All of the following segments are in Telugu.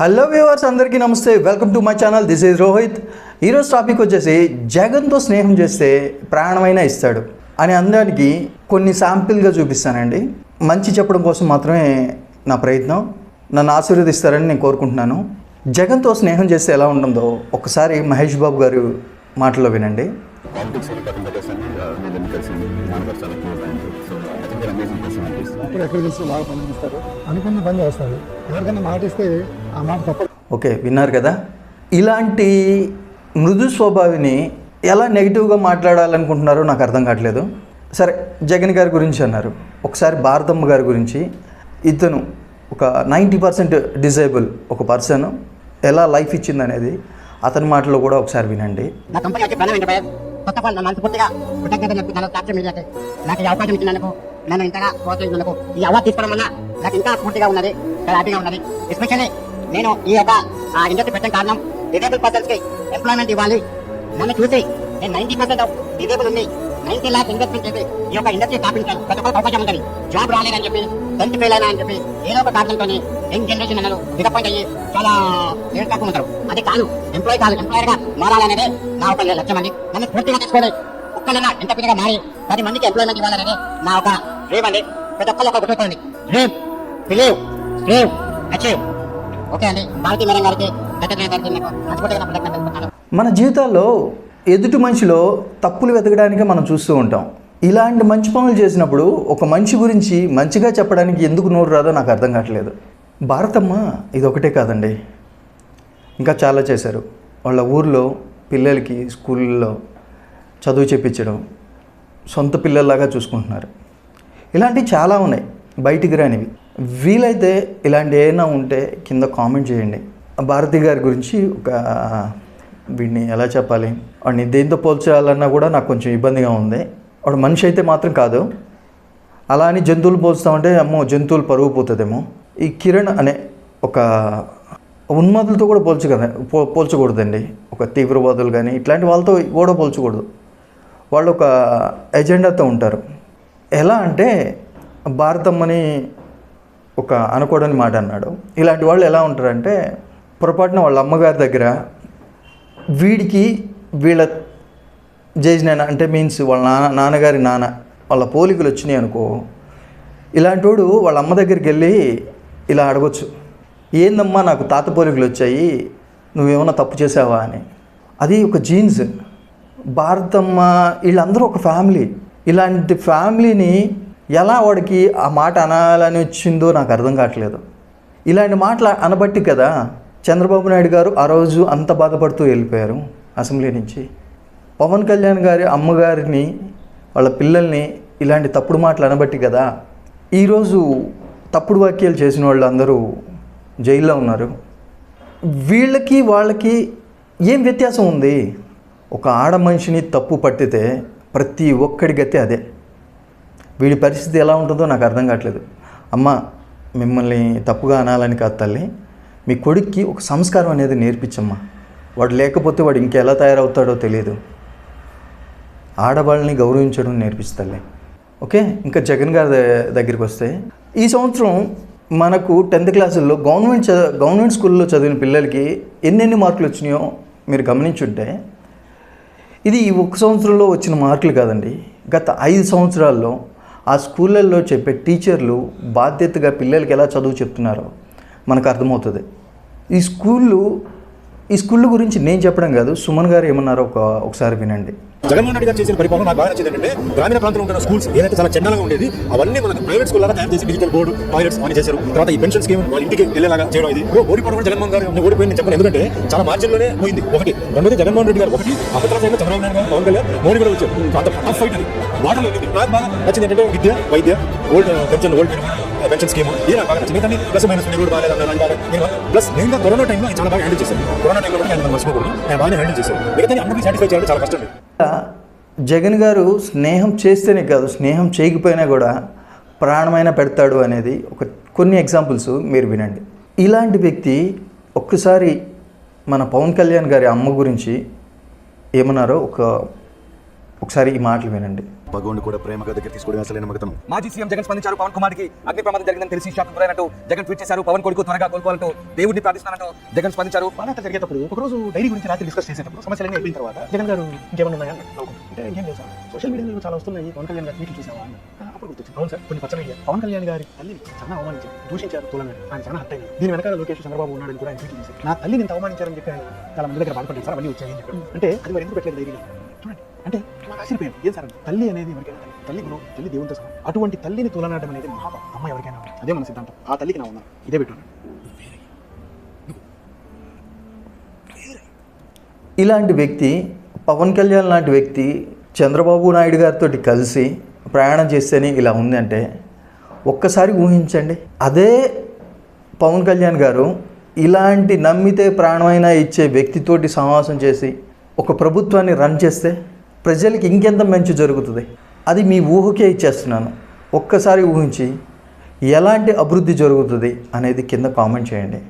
హలో వ్యూవర్స్, అందరికీ నమస్తే. Welcome to my channel. This is Rohit. ఈరోజు టాపిక్ వచ్చేసి జగన్తో స్నేహం చేస్తే ప్రాణమైనా ఇస్తాడు అని అందరికి కొన్ని శాంపిల్గా చూపిస్తానండి. మంచి చెప్పడం కోసం మాత్రమే నా ప్రయత్నం. నన్ను ఆశీర్వదిస్తారని నేను కోరుకుంటున్నాను. జగన్తో స్నేహం చేస్తే ఎలా ఉంటుందో ఒకసారి మహేష్ బాబు గారు మాటలో వినండి. ఓకే, విన్నారు కదా. ఇలాంటి మృదు స్వభావిని ఎలా నెగిటివ్గా మాట్లాడాలనుకుంటున్నారో నాకు అర్థం కావట్లేదు. సరే, జగన్ గారి గురించి అన్నారు. ఒకసారి భారతమ్మ గారి గురించి, ఇతను ఒక 90% డిజేబుల్ ఒక పర్సన్ ఎలా లైఫ్ ఇచ్చింది అనేది అతని మాటలో కూడా ఒకసారి వినండి. నాకు ఈ అవకాశం ఇచ్చినందుకు, నన్ను ఇంతగా ప్రోత్సహించినందుకు, ఈ అవార్డు తీసుకోవడం వల్ల నాకు ఇంకా పూర్తిగా ఉన్నది, చాలా హ్యాపీగా ఉన్నది. ఎస్పెషల్లీ నేను ఈ యొక్క ఇండస్ట్రీ పెట్టడం కారణం డిజేబుల్ పర్సన్స్కి ఎంప్లాయ్మెంట్ ఇవ్వాలి. నన్ను చూసి నేను 90% డిజేబుల్ ఉంది, 90 lakhs ఇన్వెస్ట్మెంట్ చేసి ఈ యొక్క ఇండస్ట్రీ స్థాపించాను. ప్రతి ఒక్కరికి అవకాశం ఉంటుంది. జాబ్ రాలేదని చెప్పి, 10th ఫెయిల్ అయినా అని చెప్పి ఏదో ఒక కారణంతో యంగ్ జనరేషన్ అన్నారు డిసప్పాయింట్ అయ్యి చాలా ఏడు కాకుండా ఉంటారు. అది కాదు, ఎంప్లాయర్గా మారాలనేది నా ఒక లక్ష్యం అండి. నన్ను పూర్తిగా తీసుకోవాలి. ఒక్కలైనా ఎంత పెద్దగా మారి 10 మందికి ఎంప్లాయ్మెంట్ ఇవ్వాలనేది నా ఒక డ్రీమ్ అండి. ప్రతి ఒక్కరు ఒక గుర్తుండి డ్రీమ్, బిలీవ్, స్ట్రీవ్, అచీవ్. ఓకే అండి. భారతీ మేడం గారికి, మన జీవితాల్లో ఎదుటి మనిషిలో తప్పులు వెతకడానికే మనం చూస్తూ ఉంటాం. ఇలాంటి మంచి పనులు చేసినప్పుడు ఒక మనిషి గురించి మంచిగా చెప్పడానికి ఎందుకు నోరు రాదో నాకు అర్థం కావట్లేదు. భారతమ్మ ఇదొకటే కాదండి, ఇంకా చాలా చేశారు. వాళ్ళ ఊర్లో పిల్లలకి స్కూల్లో చదువు చెప్పించడం, సొంత పిల్లల్లాగా చూసుకుంటున్నారు. ఇలాంటివి చాలా ఉన్నాయి, బయటికి రానివి. వీలైతే ఇలాంటి ఏమైనా ఉంటే కింద కామెంట్ చేయండి. భారతి గారి గురించి ఒక వీడిని ఎలా చెప్పాలి, వాడిని దేంతో పోల్చాలన్నా కూడా నాకు కొంచెం ఇబ్బందిగా ఉంది. వాడు మనిషి అయితే మాత్రం కాదు. అలా అని జంతువులు పోల్స్తామంటే అమ్మో జంతువులు పరుగు పోతుందేమో. ఈ కిరణ్ అనే ఒక ఉన్మాదులతో కూడా పోల్చకూడదండి. ఒక తీవ్రవాదులు కానీ ఇట్లాంటి వాళ్ళతో కూడా పోల్చకూడదు. వాళ్ళు ఒక ఎజెండాతో ఉంటారు. ఎలా అంటే భారతమ్మని ఒక అనకూడని మాట అన్నాడు. ఇలాంటి వాళ్ళు ఎలా ఉంటారంటే, పొరపాటున వాళ్ళ అమ్మగారి దగ్గర వీళ్ళ చేసిన అంటే మీన్స్ వాళ్ళ నాన్నగారి నాన్న వాళ్ళ పోలికలు వచ్చినాయి అనుకో, ఇలాంటి వాడు వాళ్ళ అమ్మ దగ్గరికి వెళ్ళి ఇలా అడగొచ్చు, ఏందమ్మా నాకు తాత పోలికలు వచ్చాయి, నువ్వేమన్నా తప్పు చేసావా అని. అది ఒక జీన్స్. భారతమ్మ వీళ్ళందరూ ఒక ఫ్యామిలీ. ఇలాంటి ఫ్యామిలీని ఎలా వాడికి ఆ మాట అనాలని వచ్చిందో నాకు అర్థం కావట్లేదు. ఇలాంటి మాటలు అనబట్టి కదా చంద్రబాబు నాయుడు గారు ఆ రోజు అంత బాధపడుతూ వెళ్ళిపోయారు అసెంబ్లీ నుంచి. పవన్ కళ్యాణ్ గారి అమ్మగారిని, వాళ్ళ పిల్లల్ని ఇలాంటి తప్పుడు మాటలు అనబట్టి కదా ఈరోజు తప్పుడు వ్యాఖ్యలు చేసిన వాళ్ళు అందరూ జైల్లో ఉన్నారు. వీళ్ళకి వాళ్ళకి ఏం వ్యత్యాసం ఉంది? ఒక ఆడ మనిషిని తప్పు పట్టితే ప్రతి ఒక్కడి గతి అదే. వీడి పరిస్థితి ఎలా ఉంటుందో నాకు అర్థం కావట్లేదు. అమ్మ, మిమ్మల్ని తప్పుగా అనాలని కాదు తల్లి, మీ కొడుక్కి ఒక సంస్కారం అనేది నేర్పించమ్మా. వాడు లేకపోతే వాడు ఇంకెలా తయారవుతాడో తెలియదు. ఆడవాళ్ళని గౌరవించడం నేర్పిస్తలే. ఓకే, ఇంకా జగన్ గారి దగ్గరికి వస్తే, ఈ సంవత్సరం మనకు 10th క్లాసుల్లో గవర్నమెంట్ స్కూల్లో చదివిన పిల్లలకి ఎన్నెన్ని మార్కులు వచ్చినాయో మీరు గమనించుంటే, ఇది ఈ ఒక సంవత్సరంలో వచ్చిన మార్కులు కాదండి. గత 5 సంవత్సరాల్లో ఆ స్కూళ్ళల్లో చెప్పే టీచర్లు బాధ్యతగా పిల్లలకి ఎలా చదువు చెప్తున్నారో మనకు అర్థమవుతుంది. ఈ స్కూళ్ళు గురించి నేను చెప్పడం కాదు, సుమన్ గారు ఏమన్నారో ఒకసారి వినండి. జగన్మోహన్ రెడ్డి గారు చేసిన పరిపాలన నాకు బాగా నచ్చింది. ఏంటంటే గ్రామీణ ప్రాంతంలో ఉన్న స్కూల్స్ ఏదైతే చాలా చెండాగా ఉండేది అవన్నీ మనకు ప్రైవేట్ స్కూల్ లాగా తయారు చేసి డిజిటల్ బోర్డు, టాయిలెట్స్ అన్ని చేశారు. తర్వాత ఈ పెన్షన్ స్కీమ్ వాళ్ళ ఇంటికి వెళ్ళేలాగా చేయడం. ఇది ఓడిపోవడం కూడా జగన్మోహన్ గారు ఓడిపోయింది చెప్పండి, ఎందుకంటే చాలా మార్జిన్లోనే పోయింది. ఒకటి రెండోది జగన్మోహన్ రెడ్డి గారు, ఒకటి అపత్రాలు చంద్రబాబు నాయుడు గారు, పవన్ కళ్యాణ్, మోడీ కూడా వచ్చారు. అంత టఫ్ ఫైట్ అది వాటర్లో వెళ్ళింది. నాకు బాగా నచ్చింది ఏంటంటే విద్య, వైద్య, ఓల్డ్ పెన్షన్ స్కీమ్ ఇది నాకు బాగా నచ్చింది. కానీ ప్లస్ మైనస్ కూడా బాగా ప్లస్ మెయిన్గా కరోనా టైంలో చాలా బాగా హ్యాండిల్ చేశారు. కరోనా టైంలో కూడా నేను మర్చిపోకూడదు, నేను బాగా హ్యాండిల్ చేశాను. మిగతా అందరికీ సాటిస్ఫై చేయాలి చాలా కష్టం. జగన్ గారు స్నేహం చేస్తేనే కాదు, స్నేహం చేయకపోయినా కూడా ప్రాణమైన పెడతాడు అనేది కొన్ని ఎగ్జాంపుల్స్ మీరు వినండి. ఇలాంటి వ్యక్తి ఒక్కసారి మన పవన్ కళ్యాణ్ గారి అమ్మ గురించి ఏమన్నారో ఒకసారి ఈ మాటలు వినండి. పగోని కూడా ప్రేమగా దగ్గర తీసుకోవడం అసలైన మగతనం. మాజీ సీఎం జగన్ స్పందించారు. పవన్ కుమార్ కి అగ్ని ప్రమాదం జరిగిందని తెలిసి షాక్ గురైనట్టు జగన్ ట్వీట్ చేశారు. పవన్ కొడుకు త్వరగా కోలుకోవాలంటూ దేవుడిని ప్రార్థిస్తున్నారంటూ జగన్ స్పందించారు. బాగా జరిగేటప్పుడు ఒకరోజు డైరీ గురించి రాత్రి డిస్కస్ చేసేటప్పుడు సమస్యలన్నీ అయిపోయిన తర్వాత జగన్ గారు ఇంకేమైనా ఉన్నాయా అంటే ఇంకేం లేదు సార్, సోషల్ మీడియాలో చాలా వస్తున్నాయి, పవన్ కళ్యాణ్ గారు ట్వీట్లు చూసావా అని అప్పుడు గుర్తొచ్చింది. అవును సార్, కొన్ని పచ్చనయ్యా పవన్ కళ్యాణ్ గారి తల్లిని చాలా అవమానించారు, దూషించారు, తులంగారు, ఆయన చాలా హట్ అయింది. దీని వెనకాల లోకేష్ చంద్రబాబు ఉన్నాడని కూడా ఆయన ట్వీట్లు చేశారు. నా తల్లిని ఇంత అవమానించారని చెప్పి ఆయన చాలా మంది దగ్గర బాధపడ్డారు సార్, అవన్నీ వచ్చాయని చెప్పారు. అంటే అది మరి ఎందుకు పెట్టలేదు ధైర్యం చూడండి. అంటే మాకు ఆశ్చర్యపోయాను, ఏం సార్ తల్లి అనేది ఎవరికైనా తల్లి గురువు, తల్లి దేవునితో సహా, అటువంటి తల్లిని తులనాడడం అనేది మహాపం. అమ్మ ఎవరికైనా అదే మన సిద్ధాంతం. ఆ తల్లికి నా ఉన్నాను, ఇదే పెట్టున్నాను. ఇలాంటి వ్యక్తి, పవన్ కళ్యాణ్ లాంటి వ్యక్తి చంద్రబాబు నాయుడు గారితో కలిసి ప్రయాణం చేస్తేనే ఇలా ఉందంటే ఒక్కసారి ఊహించండి. అదే పవన్ కళ్యాణ్ గారు ఇలాంటి నమ్మితే ప్రాణమైనా ఇచ్చే వ్యక్తితోటి సమావేశం చేసి ఒక ప్రభుత్వాన్ని రన్ చేస్తే ప్రజలకి ఇంకెంత మంచి జరుగుతుంది. అది మీ ఊహకే ఇచ్చేస్తున్నాను. ఒక్కసారి ఊహించి ఎలాంటి అభివృద్ధి జరుగుతుంది అనేది కింద కామెంట్ చేయండి.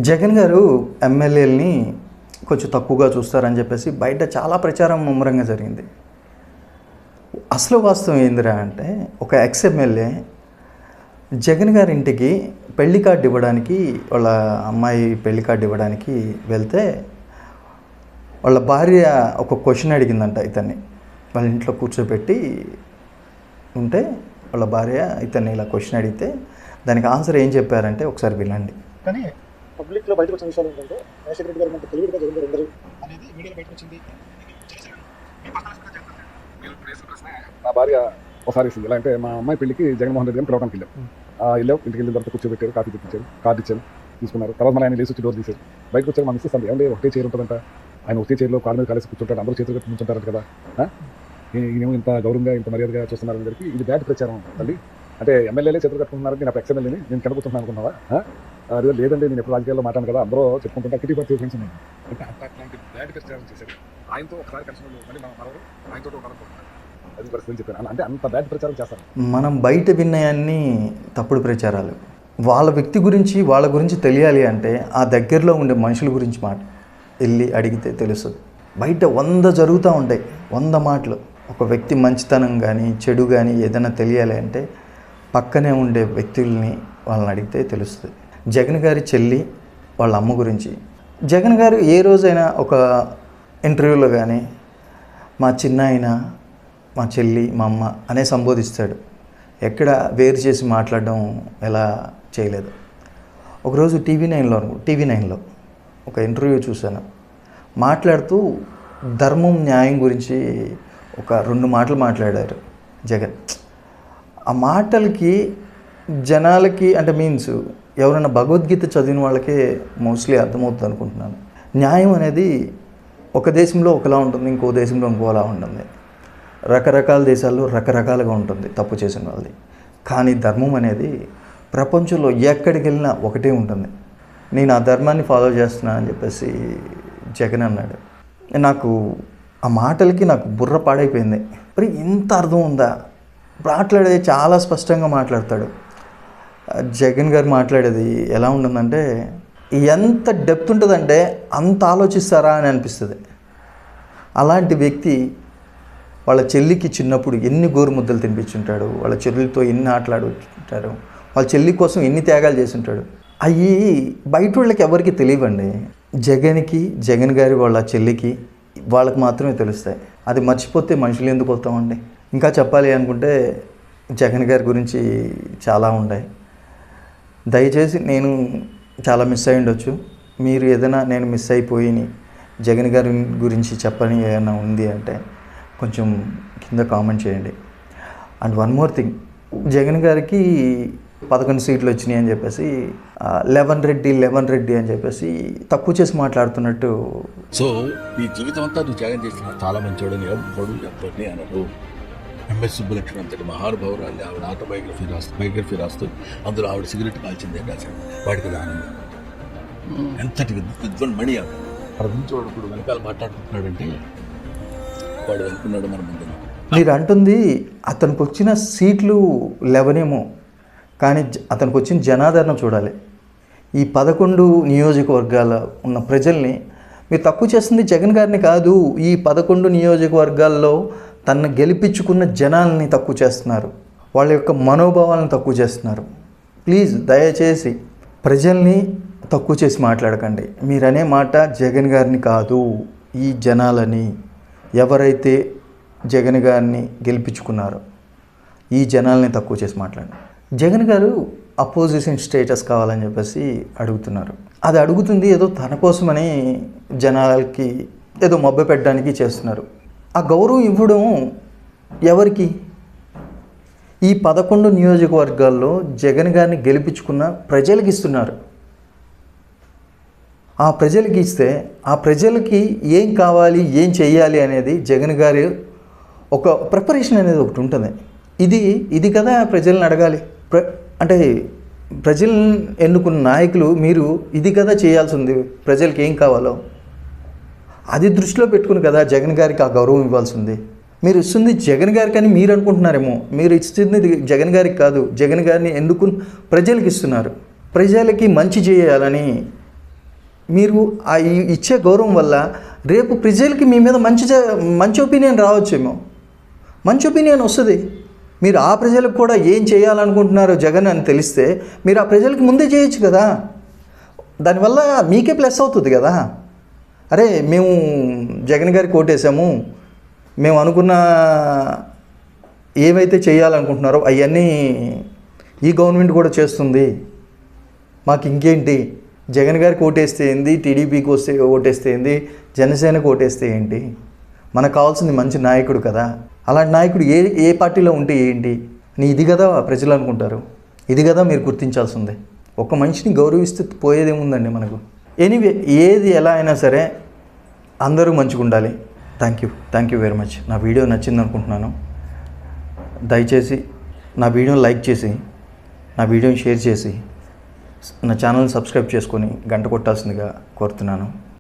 జగన్ గారు ఎమ్మెల్యేలని కొంచెం తక్కువగా చూస్తారని చెప్పేసి బయట చాలా ప్రచారం ముమ్మరంగా జరిగింది. అసలు వాస్తవం ఏందిరా అంటే, ఒక ఎక్స్ ఎమ్మెల్యే జగన్ గారి ఇంటికి పెళ్లి కార్డు ఇవ్వడానికి, వాళ్ళ అమ్మాయి పెళ్లి కార్డు ఇవ్వడానికి వెళ్తే వాళ్ళ భార్య ఒక క్వశ్చన్ అడిగిందంట ఇతన్ని. వాళ్ళ ఇంట్లో కూర్చోబెట్టి ఉంటే వాళ్ళ భార్య ఇతన్ని ఇలా క్వశ్చన్ అడిగితే దానికి ఆన్సర్ ఏం చెప్పారంటే ఒకసారి వినండి. కానీ పబ్లిక్లో బయటకు వచ్చిన విషయాలు ఏంటంటే రాజశేఖర రెడ్డి గారు అంటే తెలివిగా జగన్ గారు ఉండరు అనేది మీడియాలో బయటకు వచ్చింది. నా భార్య ఒకసారి ఇస్తుంది. ఎలా అంటే మా అమ్మాయి పెళ్లికి జగన్మోహన్ రెడ్డి గారిని పిలవడానికి వెళ్ళాం. ఇంటికి వెళ్ళిన తర్వాత కూర్చోబెట్టారు, కాఫీ తెప్పించారు, కార్డు ఇచ్చారు, తీసుకున్నారు. తర్వాత మళ్ళీ ఆయన లేచి వచ్చి డోర్ తీశారు. బయటకు వచ్చారు. మా మిస్సెస్ అండి ఏమంటే ఒకటే చైర్ ఉంటుందంట, ఆయన ఒకటే చైర్లో కాళ్ళ మీద కాలేసి కూర్చుంటారు, అందరూ చేతులు కట్టి కూర్చుంటారు కదా, ఈయనేమో ఇంత గౌరవంగా ఇంత మర్యాదగా చూస్తున్నారని చెప్పి ఇది బ్యాడ్ ప్రచారం తల్లి. అంటే ఎమ్మెల్యేలే చేతులు కట్టుకుంటున్నారని నేను ఎక్స్ ఎమ్మెల్యేని నేను కింద కూర్చుంటున్నాను అనుకున్నావా? అదే లేదండి, నేను ఎప్పుడు రాజకీయాల్లో మాట్లాను కదా, అందరూ చెప్పుకుంటుంటే కిటీ పర్తి ఫ్రెండ్స్ ఉన్నాయి అంటే అట్లాంటి బ్యాడ్ ప్రచారం చేశారు. ఆయనతో ఒకసారి కలిసి మళ్ళీ మనం ఆయనతో అది పరిస్థితి చెప్పాను. అంటే అంత బ్యాడ్ ప్రచారం చేస్తారు. మనం బయట విన్నయాన్ని తప్పుడు ప్రచారాలు. వాళ్ళ వ్యక్తి గురించి వాళ్ళ గురించి తెలియాలి అంటే ఆ దగ్గరలో ఉండే మనుషుల గురించి వెళ్ళి అడిగితే తెలుస్తుంది. బయట 100 జరుగుతూ ఉంటాయి, 100 మాటలు. ఒక వ్యక్తి మంచితనం కానీ చెడు కానీ ఏదైనా తెలియాలి అంటే పక్కనే ఉండే వ్యక్తుల్ని వాళ్ళని అడిగితే తెలుస్తుంది. జగన్ గారి చెల్లి వాళ్ళ అమ్మ గురించి జగన్ గారు ఏ రోజైనా ఒక ఇంటర్వ్యూలో కానీ మా చిన్నాయన, మా చెల్లి, మా అమ్మ అనే సంబోధిస్తాడు. ఎక్కడ వేరు చేసి మాట్లాడడం ఎలా చేయలేదు. ఒకరోజు టీవీ నైన్లో ఒక ఇంటర్వ్యూ చూశాను. మాట్లాడుతూ ధర్మం న్యాయం గురించి ఒక 2 మాటలు మాట్లాడారు జగన్. ఆ మాటలకి జనాలకి అంటే మీన్స్ ఎవరైనా భగవద్గీత చదివిన వాళ్ళకే మోస్ట్లీ అర్థమవుతుంది అనుకుంటున్నాను. న్యాయం అనేది ఒక దేశంలో ఒకలా ఉంటుంది, ఇంకో దేశంలో ఇంకోలా ఉంటుంది. రకరకాల దేశాల్లో రకరకాలుగా ఉంటుంది తప్పు చేసిన వాళ్ళది. కానీ ధర్మం అనేది ప్రపంచంలో ఎక్కడికి వెళ్ళినా ఒకటే ఉంటుంది. నేను ఆ ధర్మాన్ని ఫాలో చేస్తున్నాను అని చెప్పేసి జగన్ అన్నాడు. నాకు ఆ మాటలకి నాకు బుర్ర పాడైపోయింది. మరి ఇంత అర్థం ఉందా? మాట్లాడేది చాలా స్పష్టంగా మాట్లాడతాడు. జగన్ గారు మాట్లాడేది ఎలా ఉంటుందంటే ఎంత డెప్త్ ఉంటుందంటే అంత ఆలోచిస్తారా అని అనిపిస్తుంది. అలాంటి వ్యక్తి వాళ్ళ చెల్లికి చిన్నప్పుడు ఎన్ని గోరుముద్దలు తినిపించుంటాడు, వాళ్ళ చెల్లితో ఎన్ని ఆటలాడుంటాడు, వాళ్ళ చెల్లి కోసం ఎన్ని త్యాగాలు చేసి ఉంటాడు. అవి బయట వాళ్ళకి ఎవరికి తెలియవండి. జగన్ గారి వాళ్ళ చెల్లికి వాళ్ళకి మాత్రమే తెలుస్తాయి. అది మర్చిపోతే మనుషులు ఎందుకు వస్తామండి? ఇంకా చెప్పాలి అనుకుంటే జగన్ గారి గురించి చాలా ఉన్నాయి. దయచేసి నేను చాలా మిస్ అయి ఉండొచ్చు. మీరు ఏదైనా నేను మిస్ అయిపోయి జగన్ గారి గురించి చెప్పని ఏదైనా ఉంది అంటే కొంచెం కింద కామెంట్ చేయండి. And one more thing, Jagan గారికి 11 సీట్లు వచ్చినాయి అని చెప్పేసి 11 రెడ్డి అని చెప్పేసి తక్కువ చేసి మాట్లాడుతున్నట్టు. సో నీ జీవితం అంతా నువ్వు త్యాగం చేసిన చాలా మంచివాడని ఎవరిని అనరు. ఎంఎస్ సుబ్బలక్ష్మి అంతటి మహానుభావురాలి ఆవిడ బయోగ్రఫీ రాస్తూ అందులో ఆవిడ సిగరెట్ కాల్చిందే రాశాడు. వాడికి ఆనందం ఎంతటి విద్వాన్ ఆవిడ అక్కడ నుంచి వాడు ఇప్పుడు వెనకాల మాట్లాడుకుంటున్నాడంటే వాడు అనుకున్నాడు మన ముందు. మీరు అంటుంది అతనికి వచ్చిన సీట్లు 11 కానీ అతనికి వచ్చిన జనాదరణ చూడాలి. ఈ 11 నియోజకవర్గాల ఉన్న ప్రజల్ని మీరు తక్కువ చేస్తుంది జగన్ గారిని కాదు. ఈ 11 నియోజకవర్గాల్లో తనను గెలిపించుకున్న జనాల్ని తక్కువ చేస్తున్నారు, వాళ్ళ యొక్క మనోభావాలను తక్కువ చేస్తున్నారు. ప్లీజ్ దయచేసి ప్రజల్ని తక్కువ చేసి మాట్లాడకండి. మీరనే మాట జగన్ గారిని కాదు, ఈ జనాలని, ఎవరైతే జగన్ గారిని గెలిపించుకున్నారో ఈ జనాల్ని తక్కువ చేసి మాట్లాడండి. జగన్ గారు అపోజిషన్ స్టేటస్ కావాలని చెప్పేసి అడుగుతున్నారు. అది అడుగుతుంది ఏదో తన కోసమని జనాలకి ఏదో మభ్య పెట్టడానికి చేస్తున్నారు. ఆ గౌరవం ఇవ్వడం ఎవరికి? ఈ 11 నియోజకవర్గాల్లో జగన్ గారిని గెలిపించుకున్న ప్రజలకి ఇస్తున్నారు. ఆ ప్రజలకి ఇస్తే ఆ ప్రజలకి ఏం కావాలి, ఏం చెయ్యాలి అనేది జగన్ గారి ఒక ప్రిపరేషన్ అనేది ఒకటి ఉంటుంది. ఇది కదా ప్రజల్ని అడగాలి. అంటే ప్రజల్ని ఎన్నుకున్న నాయకులు మీరు ఇది కదా చేయాల్సి ఉంది, ప్రజలకి ఏం కావాలో అది దృష్టిలో పెట్టుకుని కదా జగన్ గారికి ఆ గౌరవం ఇవ్వాల్సి ఉంది. మీరు ఇస్తుంది జగన్ గారికి అని మీరు అనుకుంటున్నారేమో, మీరు ఇస్తుంది జగన్ గారికి కాదు, జగన్ గారిని ఎన్నుకుని ప్రజలకి ఇస్తున్నారు. ప్రజలకి మంచి చేయాలని మీరు ఆ ఇచ్చే గౌరవం వల్ల రేపు ప్రజలకి మీ మీద మంచి ఒపీనియన్ రావచ్చేమో, మంచి ఒపీనియన్ వస్తుంది. మీరు ఆ ప్రజలకు కూడా ఏం చేయాలనుకుంటున్నారో జగన్ అని తెలిస్తే మీరు ఆ ప్రజలకు ముందే చేయొచ్చు కదా, దానివల్ల మీకే ప్లస్ అవుతుంది కదా. అరే మేము జగన్ గారికి ఓటేసాము, మేము అనుకున్న ఏవైతే చేయాలనుకుంటున్నారో అవన్నీ ఈ గవర్నమెంట్ కూడా చేస్తుంది, మాకు ఇంకేంటి, జగన్ గారికి ఓటేస్తే ఏంది, టీడీపీకి ఓటేస్తే ఏంది, జనసేనకు ఓటేస్తే ఏంటి, మనకు కావాల్సింది మంచి నాయకుడు కదా. అలాంటి నాయకుడు ఏ పార్టీలో ఉంటే ఏంటి అని ఇది కదా ప్రజలు అనుకుంటారు. ఇది కదా మీరు గుర్తించాల్సిందే. ఒక మనిషిని గౌరవిస్తే పోయేదేముందండి మనకు. ఎనీవే, ఏది ఎలా అయినా సరే అందరూ మంచిగా ఉండాలి. Thank you very much. నా వీడియో నచ్చింది అనుకుంటున్నాను. దయచేసి నా వీడియోని లైక్ చేసి, నా వీడియోని షేర్ చేసి, నా ఛానల్ని సబ్స్క్రైబ్ చేసుకొని గంట కొట్టాల్సిందిగా కోరుతున్నాను.